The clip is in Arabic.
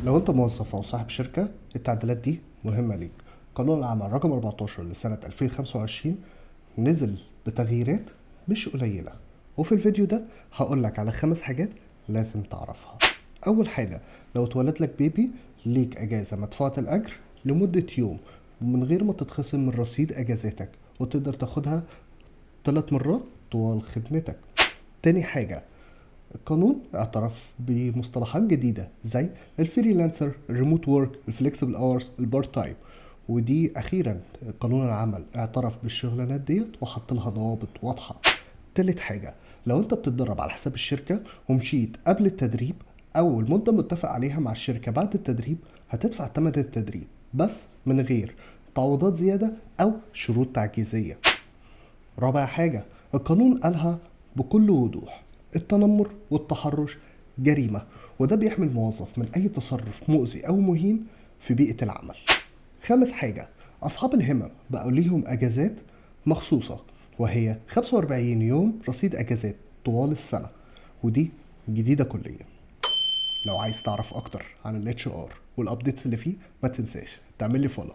لو انت موظف او صاحب شركة، التعديلات دي مهمة ليك. قانون العمل رقم 14 لسنة 2025 نزل بتغييرات مش قليلة، وفي الفيديو ده هقولك على 5 حاجات لازم تعرفها. اول حاجة، لو اتولد لك بيبي ليك اجازة مدفوعة الاجر لمدة يوم ومن غير ما تتخصم من رصيد اجازاتك، وتقدر تاخدها 3 مرات طوال خدمتك. تاني حاجة، القانون اعترف بمصطلحات جديدة زي الفريلانسر، الريموت وورك، الفليكسبل اورز، البارت تايم. ودي اخيرا قانون العمل اعترف بالشغلانات ديت وحط لها ضوابط واضحة. تالت حاجة، لو انت بتتدرب على حساب الشركة ومشيت قبل التدريب او المدة متفق عليها مع الشركة بعد التدريب، هتدفع تمن التدريب بس من غير تعويضات زيادة او شروط تعجيزية. رابع حاجة، القانون قالها بكل وضوح: التنمر والتحرش جريمة، وده بيحمي الموظف من أي تصرف مؤذي أو مهين في بيئة العمل. خامس حاجة، أصحاب الهمم بقوا ليهم أجازات مخصوصة، وهي 45 يوم رصيد أجازات طوال السنة، ودي جديدة كليا. لو عايز تعرف أكتر عن ال HR والأبديتس اللي فيه، ما تنساش تعمل لي فولو.